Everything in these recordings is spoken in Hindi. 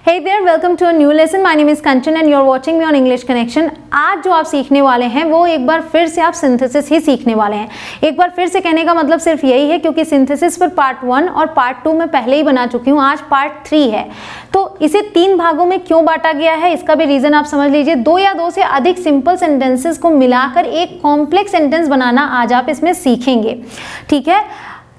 Hey there, welcome to a new lesson. My name is Kanchan and you're watching me on English Connection. आज जो आप सीखने वाले हैं वो एक बार फिर से आप सिंथेसिस ही सीखने वाले हैं। एक बार फिर से कहने का मतलब सिर्फ यही है क्योंकि सिंथेसिस पर पार्ट 1 और पार्ट 2 में पहले ही बना चुकी हूँ, आज पार्ट 3 है। तो इसे 3 भागों में क्यों बांटा गया है इसका भी रीजन आप समझ लीजिए। 2 या 2 से अधिक सिंपल सेंटेंसेस को मिलाकर एक कॉम्प्लेक्स सेंटेंस बनाना आज आप इसमें सीखेंगे, ठीक है।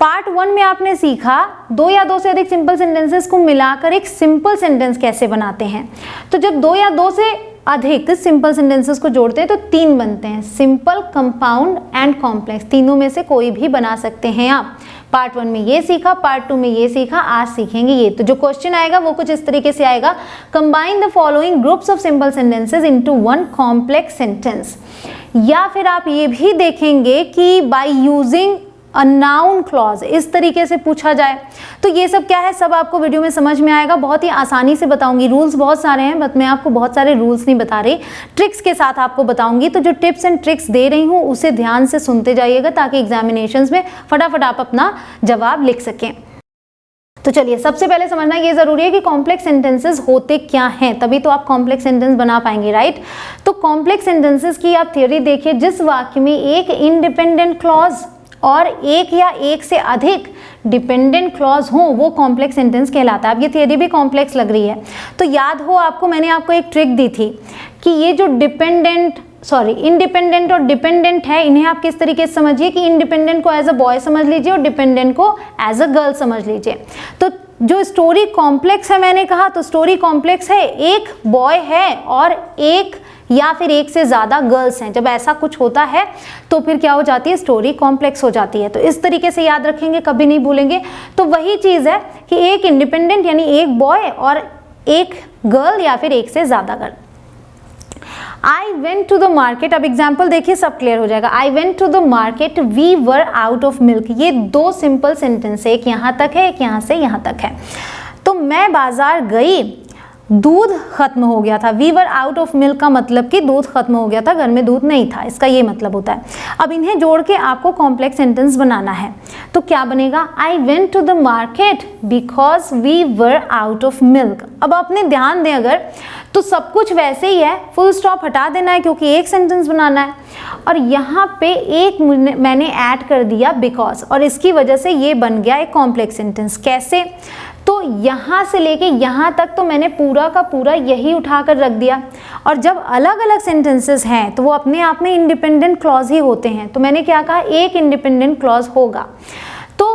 पार्ट 1 में आपने सीखा 2 या 2 से अधिक सिंपल सेंटेंसेस को मिलाकर एक सिंपल सेंटेंस कैसे बनाते हैं। तो जब 2 या 2 से अधिक सिंपल सेंटेंसेस को जोड़ते हैं तो 3 बनते हैं, सिंपल, कंपाउंड एंड कॉम्प्लेक्स। तीनों में से कोई भी बना सकते हैं आप। पार्ट 1 में ये सीखा, पार्ट 2 में ये सीखा, आज सीखेंगे ये। तो जो क्वेश्चन आएगा वो कुछ इस तरीके से आएगा, combine the following groups of simple sentences into one complex sentence. या फिर आप ये भी देखेंगे कि by using a noun clause इस तरीके से पूछा जाए। तो ये सब क्या है, सब आपको वीडियो में समझ में आएगा। बहुत ही आसानी से बताऊंगी, रूल्स बहुत सारे हैं बट मैं आपको बहुत सारे रूल्स नहीं बता रही, ट्रिक्स के साथ आपको बताऊंगी। तो जो टिप्स एंड ट्रिक्स दे रही हूँ उसे ध्यान से सुनते जाइएगा ताकि एग्जामिनेशंस में फटाफट आप अपना जवाब लिख सकें। तो चलिए, सबसे पहले समझना ये जरूरी है कि कॉम्प्लेक्स सेंटेंसेस होते क्या हैं, तभी तो आप कॉम्प्लेक्स सेंटेंस बना पाएंगे, राइट। तो कॉम्प्लेक्स सेंटेंसेस की आप थ्योरी देखिए, जिस वाक्य में एक इंडिपेंडेंट क्लॉज और एक या एक से अधिक डिपेंडेंट क्लॉज हो वो कॉम्प्लेक्स सेंटेंस कहलाता है। अब ये थियरी भी कॉम्प्लेक्स लग रही है तो याद हो आपको, मैंने आपको एक ट्रिक दी थी कि ये जो इंडिपेंडेंट और डिपेंडेंट है, इन्हें आप किस तरीके से समझिए कि इंडिपेंडेंट को एज अ बॉय समझ लीजिए और डिपेंडेंट को एज अ गर्ल समझ लीजिए। तो जो स्टोरी कॉम्प्लेक्स है, मैंने कहा तो स्टोरी कॉम्प्लेक्स है, एक बॉय है और एक या फिर एक से ज़्यादा गर्ल्स हैं। जब ऐसा कुछ होता है तो फिर क्या हो जाती है, स्टोरी कॉम्प्लेक्स हो जाती है। तो इस तरीके से याद रखेंगे, कभी नहीं भूलेंगे। तो वही चीज़ है कि एक इंडिपेंडेंट यानी एक बॉय और एक गर्ल या फिर एक से ज़्यादा girl. I went to the market, अब एग्जाम्पल देखिए सब क्लियर हो जाएगा। I went to the market, we were out of milk. ये 2 सिंपल सेंटेंस है, एक यहाँ तक है, एक यहाँ से यहाँ तक है। तो मैं बाजार गई, दूध खत्म हो गया था। We were out of milk का मतलब कि दूध खत्म हो गया था, घर में दूध नहीं था, इसका ये मतलब होता है। अब इन्हें जोड़ के आपको कॉम्प्लेक्स सेंटेंस बनाना है तो क्या बनेगा, I went to the market because we were out of milk. अब अपने ध्यान दें अगर तो सब कुछ वैसे ही है, फुल स्टॉप हटा देना है क्योंकि एक सेंटेंस बनाना है और यहाँ पे एक मैंने ऐड कर दिया बिकॉज, और इसकी वजह से ये बन गया एक कॉम्प्लेक्स सेंटेंस। कैसे, तो यहाँ से लेके यहाँ तक तो मैंने पूरा का पूरा यही उठाकर रख दिया। और जब अलग अलग सेंटेंसेस हैं तो वो अपने आप में इंडिपेंडेंट क्लॉज ही होते हैं। तो मैंने क्या कहा, एक इंडिपेंडेंट क्लॉज होगा। तो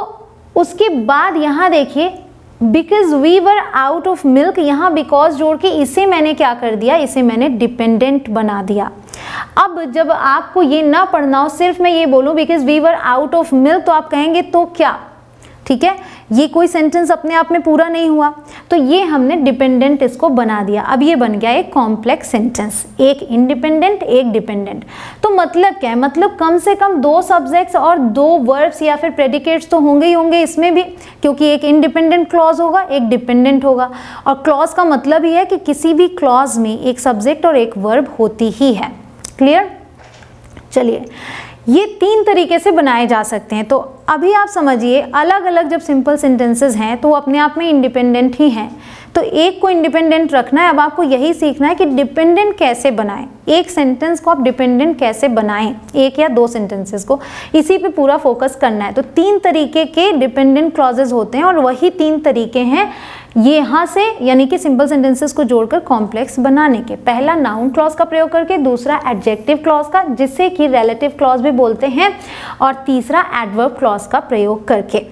उसके बाद यहाँ देखिए, because we were out of milk, यहाँ बिकॉज जोड़ के इसे मैंने क्या कर दिया, इसे मैंने डिपेंडेंट बना दिया। अब जब आपको ये ना पढ़ना हो, सिर्फ मैं ये बोलूँ because we were out of milk, तो आप कहेंगे तो क्या, ठीक है, ये कोई सेंटेंस अपने आप में पूरा नहीं हुआ। तो ये हमने डिपेंडेंट इसको बना दिया। अब ये बन गया एक कॉम्प्लेक्स सेंटेंस, एक इंडिपेंडेंट एक डिपेंडेंट। तो मतलब क्या है, मतलब कम से कम 2 सब्जेक्ट्स और 2 वर्ब्स या फिर प्रेडिकेट्स तो होंगे ही होंगे इसमें भी, क्योंकि एक इंडिपेंडेंट क्लॉज होगा, एक डिपेंडेंट होगा। और क्लॉज का मतलब ही है कि किसी भी क्लॉज में एक सब्जेक्ट और एक वर्ब होती ही है। क्लियर। चलिए, ये 3 तरीके से बनाए जा सकते हैं। तो अभी आप समझिए, अलग अलग जब सिंपल सेंटेंसेस हैं तो वो अपने आप में इंडिपेंडेंट ही हैं। तो एक को इंडिपेंडेंट रखना है। अब आपको यही सीखना है कि डिपेंडेंट कैसे बनाएं, एक सेंटेंस को आप डिपेंडेंट कैसे बनाएं, 1 या 2 सेंटेंसेस को, इसी पे पूरा फोकस करना है। तो 3 तरीके के डिपेंडेंट क्लॉजेस होते हैं और वही 3 तरीके हैं ये यहाँ से, यानी कि सिंपल सेंटेंसेस को जोड़कर कॉम्प्लेक्स बनाने के। पहला नाउन क्लॉज का प्रयोग करके, दूसरा एडजेक्टिव क्लॉज का जिसे कि रिलेटिव क्लॉज भी बोलते हैं, और तीसरा एडवर्ब क्लॉज का प्रयोग करके।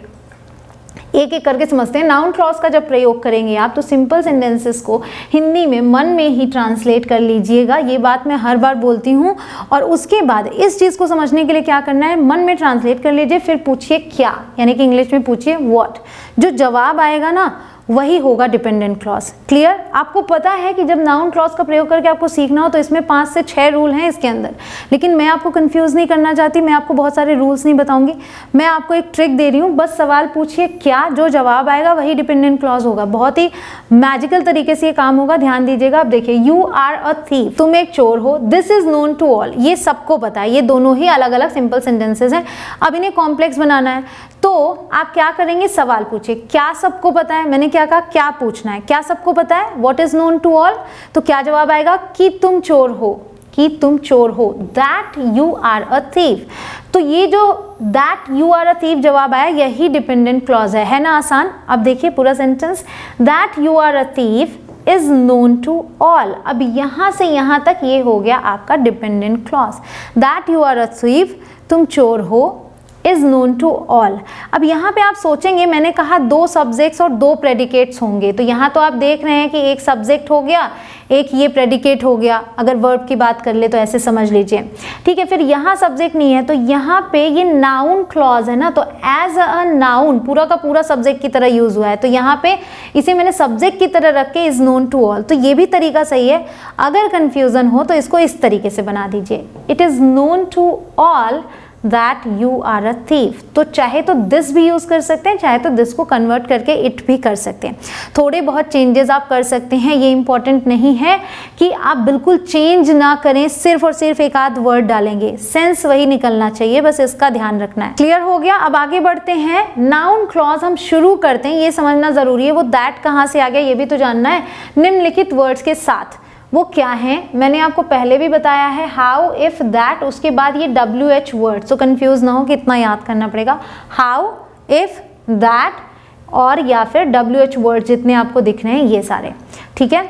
एक एक करके समझते हैं। नाउन क्लॉज का जब प्रयोग करेंगे आप तो सिंपल सेंटेंसेस को हिंदी में मन में ही ट्रांसलेट कर लीजिएगा, ये बात मैं हर बार बोलती हूँ। और उसके बाद इस चीज़ को समझने के लिए क्या करना है, मन में ट्रांसलेट कर लीजिए, फिर पूछिए क्या, यानी कि इंग्लिश में पूछिए व्हाट। जो जवाब आएगा ना वही होगा डिपेंडेंट क्लॉज। क्लियर। आपको पता है कि जब नाउन क्लॉज का प्रयोग करके आपको सीखना हो तो इसमें 5 से 6 रूल हैं इसके अंदर, लेकिन मैं आपको कंफ्यूज नहीं करना चाहती, मैं आपको बहुत सारे रूल्स नहीं बताऊंगी। मैं आपको एक ट्रिक दे रही हूँ, बस सवाल पूछिए क्या, जो जवाब आएगा वही डिपेंडेंट क्लॉज होगा। बहुत ही मैजिकल तरीके से ये काम होगा, ध्यान दीजिएगा। अब देखिए, यू आर अ थीफ, तुम एक चोर हो, this is known to all, ये सबको पता है। ये दोनों ही अलग अलग सिंपल सेंटेंसेस हैं। अब इन्हें कॉम्प्लेक्स बनाना है तो आप क्या करेंगे, सवाल पूछिए क्या सबको पता है, मैंने क्या कहा क्या पूछना है, क्या सबको पता है, what is known to all, तो क्या जवाब आएगा कि तुम चोर हो, कि तुम चोर हो, that you are a thief. तो ये जो that you are a thief जवाब आया यही डिपेंडेंट क्लॉज है ना आसान। अब देखिए पूरा sentence, that you are a thief is known to all. अब यहां से यहां तक ये हो गया आपका dependent clause, that you are a thief तुम चोर हो इज नोन टू ऑल। अब यहाँ पे आप सोचेंगे मैंने कहा 2 सब्जेक्ट्स और 2 प्रेडिकेट्स होंगे, तो यहाँ तो आप देख रहे हैं कि एक सब्जेक्ट हो गया, एक ये प्रेडिकेट हो गया, अगर वर्ब की बात कर ले तो ऐसे समझ लीजिए, ठीक है। फिर यहाँ सब्जेक्ट नहीं है तो यहाँ पे ये नाउन क्लॉज है ना, तो एज अ नाउन पूरा का पूरा सब्जेक्ट की तरह यूज हुआ है, तो यहाँ पे इसे मैंने सब्जेक्ट की तरह रख के इज नोन टू ऑल, तो ये भी तरीका सही है। अगर कंफ्यूजन हो तो इसको इस तरीके से बना दीजिए, it is known to all that you are a thief. तो चाहे तो दिस भी यूज कर सकते हैं, चाहे तो दिस को कन्वर्ट करके इट भी कर सकते हैं, थोड़े बहुत चेंजेस आप कर सकते हैं। ये इंपॉर्टेंट नहीं है कि आप बिल्कुल चेंज ना करें, सिर्फ और सिर्फ एक आध वर्ड डालेंगे, सेंस वही निकलना चाहिए, बस इसका ध्यान रखना है। क्लियर हो गया। अब आगे बढ़ते हैं, नाउन क्लॉज हम शुरू करते हैं, ये समझना जरूरी है, वो दैट कहाँ से आ गया ये भी तो जानना है, निम्नलिखित वर्ड्स के साथ। वो क्या है मैंने आपको पहले भी बताया है, हाउ इफ दैट, उसके बाद ये WH वर्ड, तो कंफ्यूज ना हो कि इतना याद करना पड़ेगा, हाउ इफ दैट और या फिर WH वर्ड जितने आपको दिख रहे हैं ये सारे, ठीक है।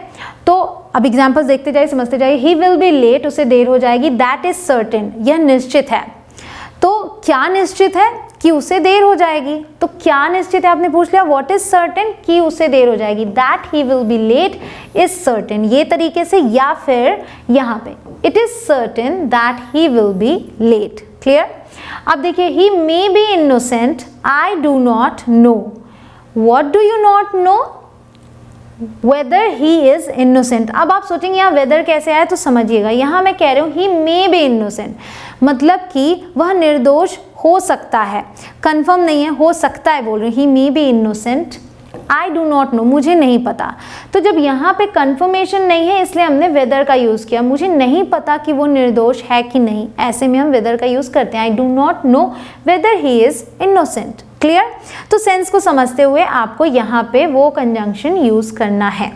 तो अब एग्जांपल्स देखते जाइए, समझते जाइए। ही विल बी लेट, उसे देर हो जाएगी, दैट इज सर्टेन, यह निश्चित है। तो क्या निश्चित है कि उसे देर हो जाएगी, तो क्या निश्चित है आपने पूछ लिया, व्हाट इज सर्टेन कि उसे देर हो जाएगी, that he will be late is certain, ये तरीके से, या फिर यहाँ पे it is certain that he will be late. Clear. अब देखिए, he may be innocent, I do not know, what do you not know, whether he is innocent. अब आप सोचेंगे यहाँ वेदर कैसे आया, तो समझिएगा, यहाँ मैं कह रही हूँ ही मे बी इनोसेंट, मतलब कि वह निर्दोष हो सकता है, कंफर्म नहीं है, हो सकता है बोल रही हूँ, he may be innocent, I do not know, मुझे नहीं पता। तो जब यहाँ पे कंफर्मेशन नहीं है इसलिए हमने वेदर का यूज़ किया, मुझे नहीं पता कि वो निर्दोष है कि नहीं, ऐसे में हम वेदर का यूज़ करते हैं, आई do not know whether he is innocent. Clear. तो सेंस को समझते हुए आपको यहाँ पे वो कंजंक्शन यूज़ करना है।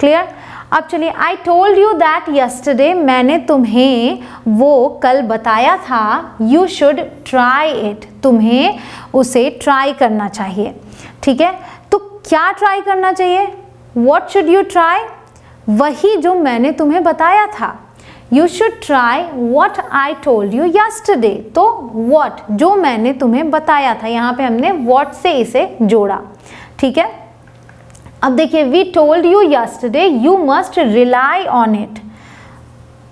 क्लियर। अब चलिए, I told you that yesterday, मैंने तुम्हें वो कल बताया था, यू शुड ट्राई इट, तुम्हें उसे ट्राई करना चाहिए। ठीक है, तो क्या ट्राई करना चाहिए, व्हाट शुड यू ट्राई, वही जो मैंने तुम्हें बताया था, you should try what I told you yesterday, तो व्हाट जो मैंने तुम्हें बताया था, यहाँ पे हमने व्हाट से इसे जोड़ा। ठीक है। अब देखिए, we told you yesterday you must rely on it,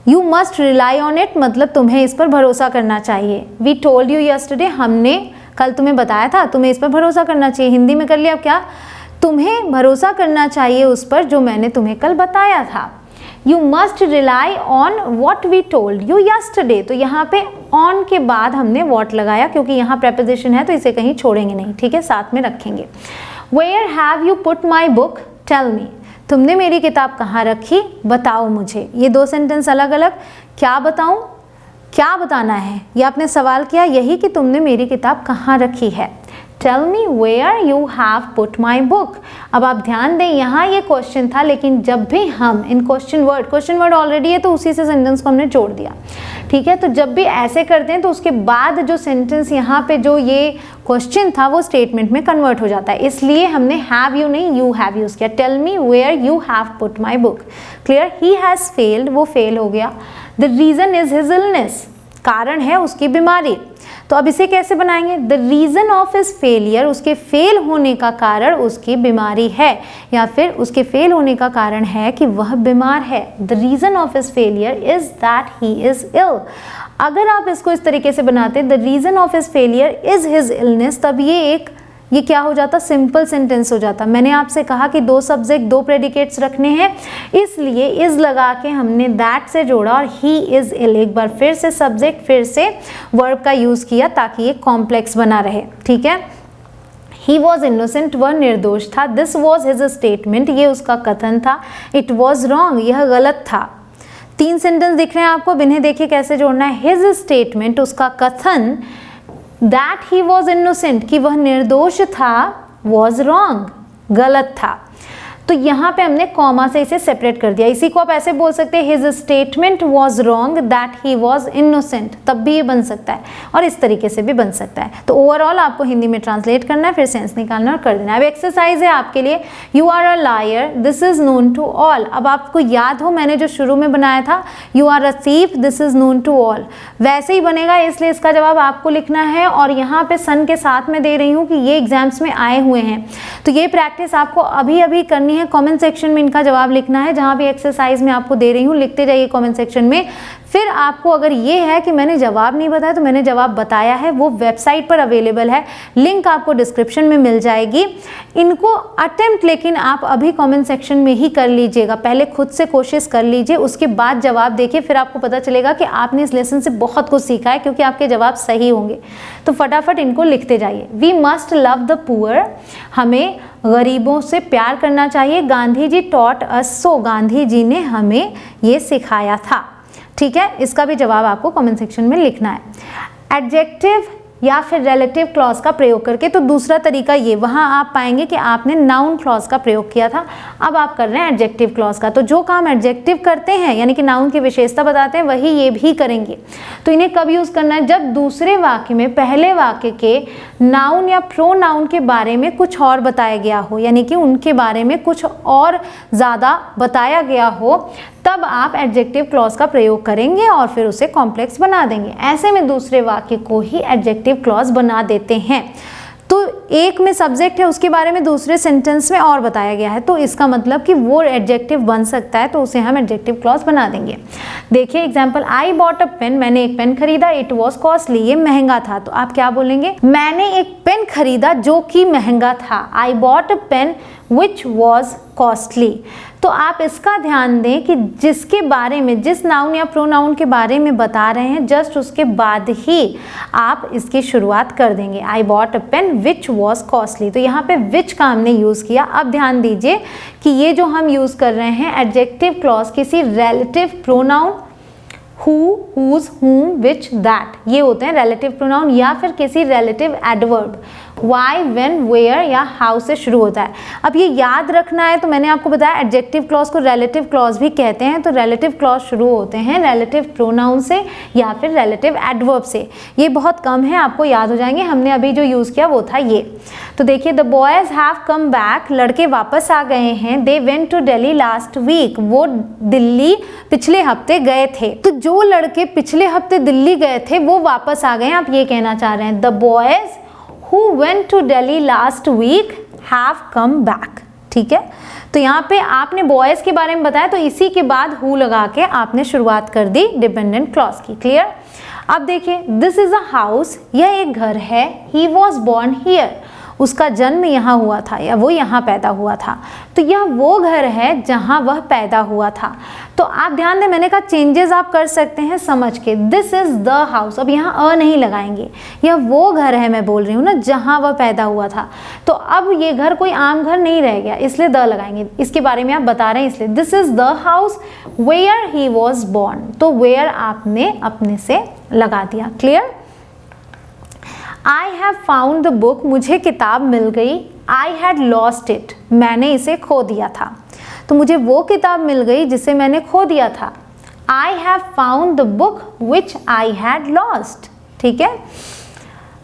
you must rely on it मतलब तुम्हें इस पर भरोसा करना चाहिए। वी टोल्ड यू यस्टरडे, हमने कल तुम्हें बताया था, तुम्हें इस पर भरोसा करना चाहिए। हिंदी में कर लिया, अब क्या, तुम्हें भरोसा करना चाहिए उस पर जो मैंने तुम्हें कल बताया था। You must rely on what we told you yesterday, तो यहाँ पे ऑन के बाद हमने वॉट लगाया क्योंकि यहाँ प्रेपोजिशन है तो इसे कहीं छोड़ेंगे नहीं। ठीक है, साथ में रखेंगे। Where have you put my book, tell me, तुमने मेरी किताब कहाँ रखी, बताओ मुझे। ये दो सेंटेंस अलग अलग, क्या बताऊँ, क्या बताना है, ये आपने सवाल किया, यही कि तुमने मेरी किताब कहाँ रखी है। Tell me where you have put my book. अब आप ध्यान दें, यहाँ ये क्वेश्चन था, लेकिन जब भी हम इन क्वेश्चन वर्ड ऑलरेडी है तो उसी से सेंटेंस को हमने जोड़ दिया। ठीक है, तो जब भी ऐसे करते हैं तो उसके बाद जो सेंटेंस यहाँ पे जो ये क्वेश्चन था वो स्टेटमेंट में कन्वर्ट हो जाता है, इसलिए हमने हैव यू नहीं यू हैव यूज किया। Tell me where you have put my book. Clear. He has failed, वो फेल हो गया। The reason is his illness, कारण है उसकी बीमारी। तो अब इसे कैसे बनाएंगे, the reason of his failure, उसके फेल होने का कारण उसकी बीमारी है, या फिर उसके फेल होने का कारण है कि वह बीमार है। The reason of his failure is that he is ill. अगर आप इसको इस तरीके से बनाते, the reason of his failure is his illness, तब ये क्या हो जाता, सिंपल सेंटेंस हो जाता। मैंने आपसे कहा कि दो सब्जेक्ट दो प्रेडिकेट्स रखने हैं, इसलिए इज लगा के हमने दैट से जोड़ा और ही इज इल, एक बार फिर से सब्जेक्ट फिर से वर्ब का यूज़ किया ताकि ये कॉम्प्लेक्स बना रहे। ठीक है। ही वॉज इनोसेंट, वह निर्दोष था। दिस वॉज हिज स्टेटमेंट, ये उसका कथन था। इट वॉज रॉन्ग, यह गलत था। तीन सेंटेंस दिख रहे हैं आपको, इन्हें देखिए कैसे जोड़ना है। हिज स्टेटमेंट, उसका कथन, दैट ही वॉज इनोसेंट, कि वह निर्दोष था, वॉज रॉन्ग, गलत था। तो यहाँ पे हमने कॉमा से इसे सेपरेट कर दिया। इसी को आप ऐसे बोल सकते हैं, his statement was wrong that he was innocent, तब भी ये बन सकता है और इस तरीके से भी बन सकता है। तो ओवरऑल आपको हिंदी में ट्रांसलेट करना है, फिर सेंस निकालना और कर देना है। अब एक्सरसाइज है आपके लिए, you are a liar, this is known to all. अब आपको याद हो मैंने जो शुरू में बनाया था, you are a thief, this is known to all, वैसे ही बनेगा, इसलिए इसका जवाब आपको लिखना है। और यहाँ पे सन के साथ में दे रही हूँ कि ये एग्जाम्स में आए हुए हैं, तो ये प्रैक्टिस आपको अभी अभी करनी है। कमेंट सेक्शन में इनका जवाब लिखना है, जहां भी एक्सरसाइज में आपको दे रही हूं लिखते जाइए कमेंट सेक्शन में। फिर आपको अगर ये है कि मैंने जवाब नहीं बताया, तो मैंने जवाब बताया है, वो वेबसाइट पर अवेलेबल है, लिंक आपको डिस्क्रिप्शन में मिल जाएगी। इनको अटेम्प्ट लेकिन आप अभी कमेंट सेक्शन में ही कर लीजिएगा, पहले खुद से कोशिश कर लीजिए, उसके बाद जवाब देखिए, फिर आपको पता चलेगा कि आपने इस लेसन से बहुत कुछ सीखा है, क्योंकि आपके जवाब सही होंगे। तो फटाफट इनको लिखते जाइए। We must love the poor, हमें गरीबों से प्यार करना चाहिए। Gandhi ji taught us, so Gandhi ji ने हमें ये सिखाया था। ठीक है, इसका भी जवाब आपको कमेंट सेक्शन में लिखना है। एडजेक्टिव या फिर रिलेटिव क्लॉज का प्रयोग करके, तो दूसरा तरीका ये, वहाँ आप पाएंगे कि आपने नाउन क्लॉज का प्रयोग किया था, अब आप कर रहे हैं एडजेक्टिव क्लॉज का। तो जो काम एडजेक्टिव करते हैं यानी कि नाउन की विशेषता बताते हैं, वही ये भी करेंगे। तो इन्हें कब यूज़ करना है, जब दूसरे वाक्य में पहले वाक्य के नाउन या प्रोनाउन के बारे में कुछ और बताया गया हो, यानी कि उनके बारे में कुछ और ज़्यादा बताया गया हो, तब आप एडजेक्टिव क्लॉज का प्रयोग करेंगे और फिर उसे कॉम्प्लेक्स बना देंगे। ऐसे में दूसरे वाक्य को ही एडजेक्टिव क्लॉज बना देते हैं। तो एक में सब्जेक्ट है, उसके बारे में दूसरे सेंटेंस में और बताया गया है, तो इसका मतलब कि वो एडजेक्टिव बन सकता है, तो उसे हम एडजेक्टिव क्लॉज बना देंगे। देखिए example, I bought a pen, मैंने एक पेन खरीदा, इट वॉज कॉस्टली, ये महंगा था। तो आप क्या बोलेंगे, मैंने एक पेन खरीदा जो कि महंगा था। I bought a pen which was costly. तो आप इसका ध्यान दें कि जिसके बारे में, जिस नाउन या प्रोनाउन के बारे में बता रहे हैं, जस्ट उसके बाद ही आप इसकी शुरुआत कर देंगे। I bought a pen which was costly, तो यहाँ पे विच का हमने यूज़ किया। अब ध्यान दीजिए कि ये जो हम यूज़ कर रहे हैं एडजेक्टिव क्लॉज किसी relative pronoun, who, whose, whom, which, that, ये होते हैं रिलेटिव प्रोनाउन, या फिर किसी relative adverb, why, when, where या how से शुरू होता है। अब ये याद रखना है, तो मैंने आपको बताया एडजेक्टिव क्लॉज को रिलेटिव क्लॉज भी कहते हैं। तो रिलेटिव क्लॉज शुरू होते हैं रिलेटिव प्रोनाउन से या फिर रिलेटिव एडवर्ब से। ये बहुत कम है, आपको याद हो जाएंगे। हमने अभी जो यूज़ किया वो था ये। तो देखिए, the boys have come back, लड़के वापस आ गए हैं। They went to Delhi last week, वो दिल्ली पिछले हफ्ते गए थे। तो जो लड़के पिछले हफ्ते दिल्ली गए थे वो वापस आ गए, आप ये कहना चाह रहे हैं। The boys who went to Delhi last week have come back। ठीक है, तो यहाँ पे आपने बॉयज़ के बारे में बताया, तो इसी के बाद who लगा के आपने शुरुआत कर दी डिपेंडेंट क्लॉज की। क्लियर। अब देखिए, दिस इज अ हाउस, यह एक घर है। ही वॉज बॉर्न हियर, उसका जन्म यहाँ हुआ था या वो यहाँ पैदा हुआ था। तो यह वो घर है जहाँ वह पैदा हुआ था। तो आप ध्यान दें, मैंने कहा चेंजेस आप कर सकते हैं समझ के। दिस इज द हाउस, अब यहाँ अ नहीं लगाएंगे, यह वो घर है, मैं बोल रही हूँ ना, जहाँ वह पैदा हुआ था। तो अब ये घर कोई आम घर नहीं रह गया, इसलिए द लगाएंगे, इसके बारे में आप बता रहे हैं इसलिए। This is the house where he was born, तो वेयर आपने अपने से लगा दिया। Clear. I have found the book, मुझे किताब मिल गई। आई हैड लॉस्ट इट, मैंने इसे खो दिया था। तो मुझे वो किताब मिल गई जिसे मैंने खो दिया था। I have found the book which I had lost. ठीक है।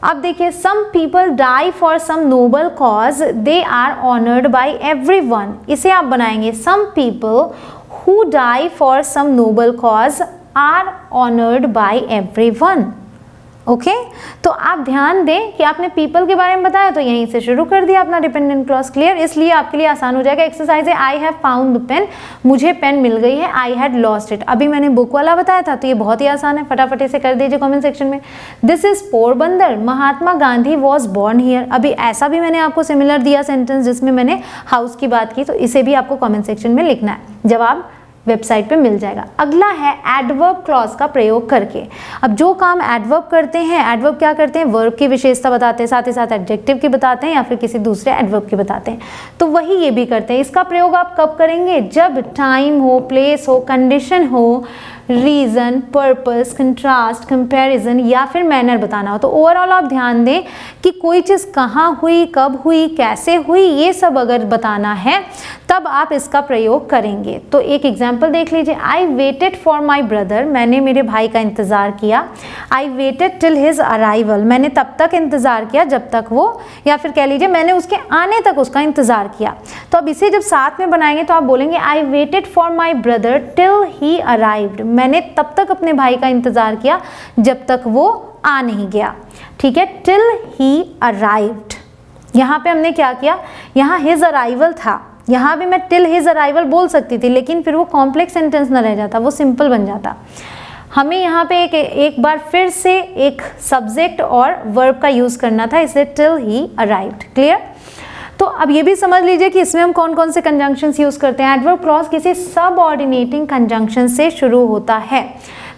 अब देखिए, some people die for some noble cause, they are honoured by everyone. इसे आप बनाएंगे, some people who die for some noble cause are honoured by everyone. Okay, तो आप ध्यान दें कि आपने पीपल के बारे में बताया, तो यहीं से शुरू कर दिया अपना डिपेंडेंट क्लॉज। क्लियर, इसलिए आपके लिए आसान हो जाएगा। एक्सरसाइज है, I have found the pen, मुझे पेन मिल गई है। आई हैड लॉस्ट इट, अभी मैंने बुक वाला बताया था, तो ये बहुत ही आसान है, फटाफट इसे कर दीजिए कमेंट सेक्शन में। This is Porbandar, Mahatma Gandhi was born here. अभी ऐसा भी मैंने आपको सिमिलर दिया सेंटेंस जिसमें मैंने हाउस की बात की, तो इसे भी आपको कमेंट सेक्शन में लिखना है, जवाब वेबसाइट पे मिल जाएगा। अगला है एडवर्ब क्लॉज का प्रयोग करके। अब जो काम एडवर्ब करते हैं, एडवर्ब क्या करते हैं, वर्ब की विशेषता बताते हैं, साथ ही साथ एडजेक्टिव की बताते हैं या फिर किसी दूसरे एडवर्ब की बताते हैं, तो वही ये भी करते हैं। इसका प्रयोग आप कब करेंगे, जब टाइम हो, प्लेस हो, कंडीशन हो रीज़न, पर्पस, कंट्रास्ट, कंपैरिजन या फिर मैनर बताना हो। तो ओवरऑल आप ध्यान दें कि कोई चीज़ कहाँ हुई, कब हुई, कैसे हुई, ये सब अगर बताना है तब आप इसका प्रयोग करेंगे। तो एक एग्जाम्पल देख लीजिए, I waited for my brother, मैंने मेरे भाई का इंतज़ार किया। I waited till his arrival, मैंने तब तक इंतज़ार किया जब तक वो, या फिर कह लीजिए मैंने उसके आने तक उसका इंतज़ार किया। तो अब इसे जब साथ में बनाएंगे तो आप बोलेंगे I waited for my brother till he arrived, मैंने तब तक अपने भाई का इंतज़ार किया जब तक वो आ नहीं गया। ठीक है, टिल ही अराइव्ड, यहाँ पे हमने क्या किया, यहाँ हिज अराइवल था, यहाँ भी मैं टिल हिज अराइवल बोल सकती थी, लेकिन फिर वो कॉम्प्लेक्स सेंटेंस ना रह जाता, वो सिंपल बन जाता। हमें यहाँ पे एक बार फिर से एक सब्जेक्ट और वर्ब का यूज़ करना था, इसलिए टिल ही अराइव्ड। क्लियर? तो अब ये भी समझ लीजिए कि इसमें हम कौन कौन से कंजंक्शंस यूज़ करते हैं। एडवर्ब क्लॉज किसी सबऑर्डिनेटिंग कंजंक्शन से शुरू होता है।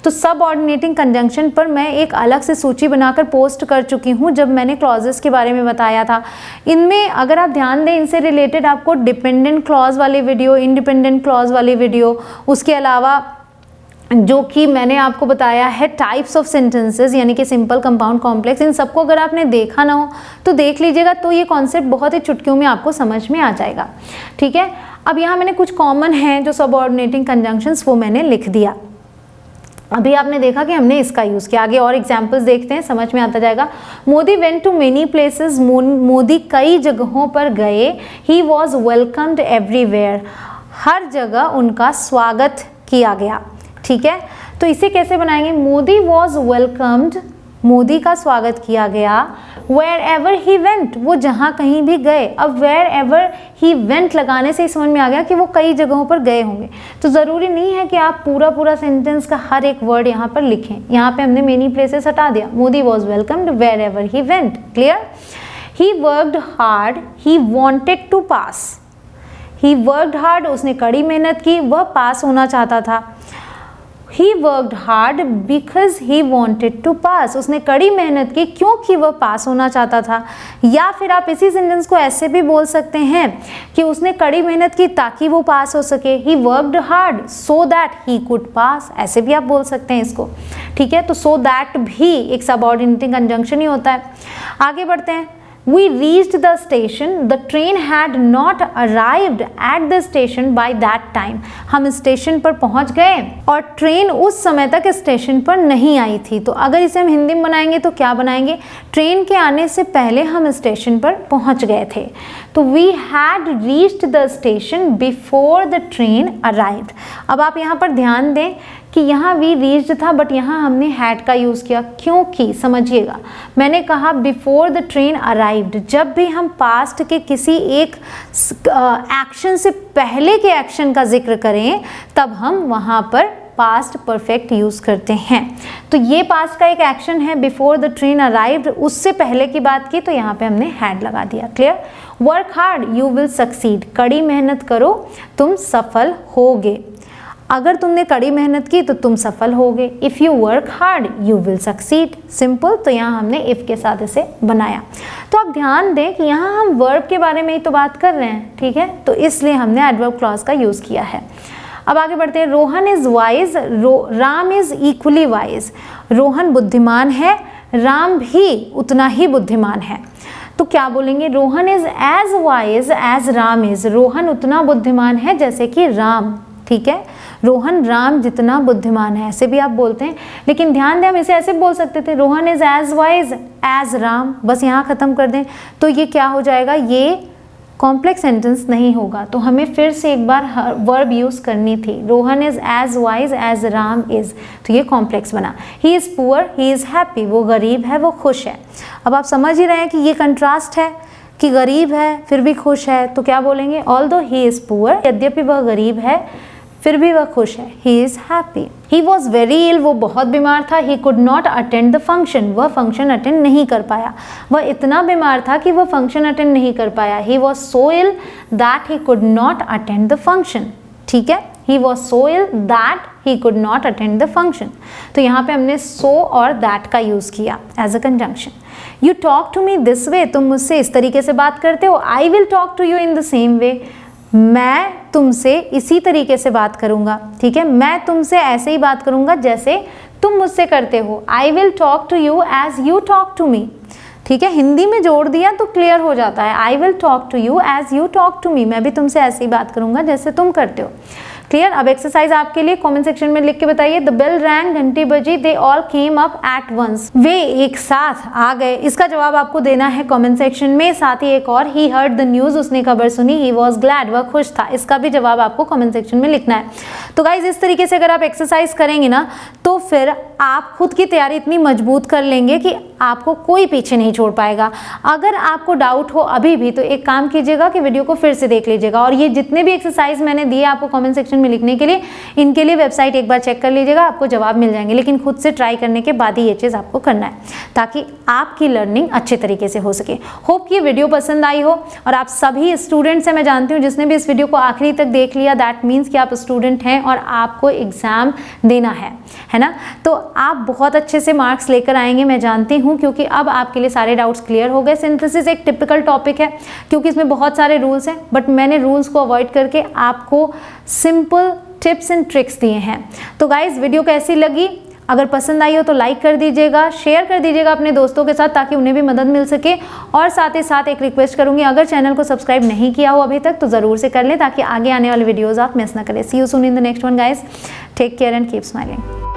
तो सबऑर्डिनेटिंग कंजंक्शन पर मैं एक अलग से सूची बनाकर पोस्ट कर चुकी हूँ जब मैंने क्लॉजेस के बारे में बताया था। इनमें अगर आप ध्यान दें, इनसे रिलेटेड आपको डिपेंडेंट क्लॉज वाले वीडियो, इंडिपेंडेंट क्लॉज वाले वीडियो, उसके अलावा जो कि मैंने आपको बताया है टाइप्स ऑफ सेंटेंसेस, यानी कि सिंपल, कंपाउंड, कॉम्प्लेक्स, इन सबको अगर आपने देखा ना हो तो देख लीजिएगा, तो ये कॉन्सेप्ट बहुत ही चुटकियों में आपको समझ में आ जाएगा। ठीक है, अब यहाँ मैंने कुछ कॉमन हैं जो सबऑर्डिनेटिंग कंजंक्शंस, वो मैंने लिख दिया। अभी आपने देखा कि हमने इसका यूज़ किया। आगे और एग्जाम्पल्स देखते हैं, समझ में आता जाएगा। Modi went to many places, Modi कई जगहों पर गए। ही वॉज वेलकम्ड एवरीवेयर, हर जगह उनका स्वागत किया गया। ठीक है, तो इसे कैसे बनाएंगे, मोदी वॉज वेलकम्ड, मोदी का स्वागत किया गया। वेयर एवर ही वेंट, वो जहाँ कहीं भी गए। अब वेयर एवर ही वेंट लगाने से ही समझ में आ गया कि वो कई जगहों पर गए होंगे। तो ज़रूरी नहीं है कि आप पूरा सेंटेंस का हर एक वर्ड यहाँ पर लिखें। यहाँ पे हमने मेनी प्लेसेस हटा दिया। Modi was welcomed wherever he went. Clear? He worked hard, he wanted to pass. He worked hard, उसने कड़ी मेहनत की, वह पास होना चाहता था। He worked hard because he wanted to pass, उसने कड़ी मेहनत की क्योंकि वह पास होना चाहता था। या फिर आप इसी सेंटेंस को ऐसे भी बोल सकते हैं कि उसने कड़ी मेहनत की ताकि वो पास हो सके। He worked hard so that he could pass, ऐसे भी आप बोल सकते हैं इसको। ठीक है, तो so that भी एक सबऑर्डिनेटिंग कंजंक्शन ही होता है। आगे बढ़ते हैं। We reached the station. The train had not arrived at the station by that time. हम स्टेशन पर पहुंच गए और ट्रेन उस समय तक स्टेशन पर नहीं आई थी। तो अगर इसे हम हिंदी में बनाएंगे तो क्या बनाएंगे, ट्रेन के आने से पहले हम स्टेशन पर पहुंच गए थे। तो we had reached the station before the train arrived. अब आप यहाँ पर ध्यान दें कि यहाँ वी रीच्ड था, बट यहाँ हमने हैड का यूज़ किया। क्योंकि समझिएगा, मैंने कहा बिफोर द ट्रेन अराइव्ड, जब भी हम पास्ट के किसी एक एक्शन से पहले के एक्शन का जिक्र करें तब हम वहाँ पर पास्ट परफेक्ट यूज़ करते हैं। तो ये पास्ट का एक एक्शन है, बिफोर द ट्रेन अराइव्ड, उससे पहले की बात की तो यहाँ पे हमने हैड लगा दिया। Clear? Work hard you will succeed, कड़ी मेहनत करो तुम सफल होगे। अगर तुमने कड़ी मेहनत की तो तुम सफल होगे। If you work hard you will succeed. Simple. तो यहाँ हमने इफ़ के साथ इसे बनाया। तो आप ध्यान दें कि यहाँ हम वर्ब के बारे में ही तो बात कर रहे हैं, ठीक है, तो इसलिए हमने एडवर्ब क्लॉज का यूज़ किया है। अब आगे बढ़ते हैं। Rohan is wise, Ram is equally wise. Rohan बुद्धिमान है, राम भी उतना ही बुद्धिमान है। तो क्या बोलेंगे, Rohan is as wise as Ram is. रोहन उतना बुद्धिमान है जैसे कि राम, ठीक है, रोहन राम जितना बुद्धिमान है, ऐसे भी आप बोलते हैं। लेकिन ध्यान दें, हम इसे ऐसे बोल सकते थे, Rohan is as wise as Ram, बस यहाँ ख़त्म कर दें तो ये क्या हो जाएगा, ये कॉम्प्लेक्स सेंटेंस नहीं होगा। तो हमें फिर से एक बार वर्ब यूज़ करनी थी। Rohan is as wise as Ram is, तो ये कॉम्प्लेक्स बना। He is poor he is happy, वो गरीब है वो खुश है। अब आप समझ ही रहे हैं कि ये कंट्रास्ट है कि गरीब है फिर भी खुश है, तो क्या बोलेंगे, ऑल्दो ही इज़ पुअर, यद्यपि वह गरीब है फिर भी वह खुश है, he is happy. He was very ill, वो बहुत बीमार था। He could not attend the function, वह फंक्शन अटेंड नहीं कर पाया। वह इतना बीमार था कि वह फंक्शन अटेंड नहीं कर पाया। He was so ill that he could not attend the function, ठीक है, he was so ill that he could not attend the function. तो यहाँ पे हमने सो और दैट का यूज़ किया as a conjunction. You talk to me this way, तुम मुझसे इस तरीके से बात करते हो। I will talk to you in the same way, मैं तुमसे इसी तरीके से बात करूंगा, ठीक है, मैं तुमसे ऐसे ही बात करूंगा जैसे तुम मुझसे करते हो। I will talk to you as you talk to me, ठीक है, हिंदी में जोड़ दिया तो क्लियर हो जाता है। I will talk to you as you talk to me, मैं भी तुमसे ऐसे ही बात करूंगा जैसे तुम करते हो। क्लियर। अब एक्सरसाइज आपके लिए, कमेंट सेक्शन में लिख के बताइए। द बेल रैंग, घंटी बजी, they all came up at once, वे एक साथ आ गए। इसका जवाब आपको देना है कमेंट सेक्शन में। साथ ही एक और, ही हर्ड द न्यूज, उसने खबर सुनी, ही वॉज ग्लैड, वह खुश था। इसका भी जवाब आपको कमेंट सेक्शन में लिखना है। तो गाइज इस तरीके से अगर आप एक्सरसाइज करेंगे ना तो फिर आप खुद की तैयारी इतनी मजबूत कर लेंगे कि आपको कोई पीछे नहीं छोड़ पाएगा। अगर आपको डाउट हो अभी भी तो एक काम कीजिएगा कि वीडियो को फिर से देख लीजिएगा, और ये जितने भी एक्सरसाइज मैंने दिए आपको कमेंट सेक्शन में लिखने के लिए, इनके लिए वेबसाइट एक बार चेक कर लीजिएगा, आपको जवाब मिल जाएंगे। लेकिन खुद से ट्राई करने के बाद ही ये चीज़ आपको करना है ताकि आपकी लर्निंग अच्छे तरीके से हो सके। होप कि ये वीडियो पसंद आई हो, और आप सभी स्टूडेंट्स हैं, मैं जानती हूँ जिसने भी इस वीडियो को आखिरी तक देख लिया, दैट मीन्स कि आप स्टूडेंट हैं और आपको एग्जाम देना है ना। तो आप बहुत अच्छे से मार्क्स लेकर आएंगे, मैं जानती हूँ, क्योंकि अब आपके लिए सारे डाउट्स क्लियर हो गए। सिंथेसिस एक टिपिकल टॉपिक है क्योंकि इसमें बहुत सारे रूल्स हैं, बट मैंने रूल्स को अवॉइड करके आपको सिंपल टिप्स एंड ट्रिक्स दिए हैं। तो गाइज वीडियो कैसी लगी? अगर पसंद आई हो तो लाइक कर दीजिएगा, शेयर कर दीजिएगा अपने दोस्तों के साथ ताकि उन्हें भी मदद मिल सके। और साथ ही साथ एक रिक्वेस्ट करूंगी, अगर चैनल को सब्सक्राइब नहीं किया हो अभी तक तो ज़रूर से कर लें ताकि आगे आने वाले वीडियोज़ आप मिस ना करें। See you soon in the next one guys, take care and keep smiling.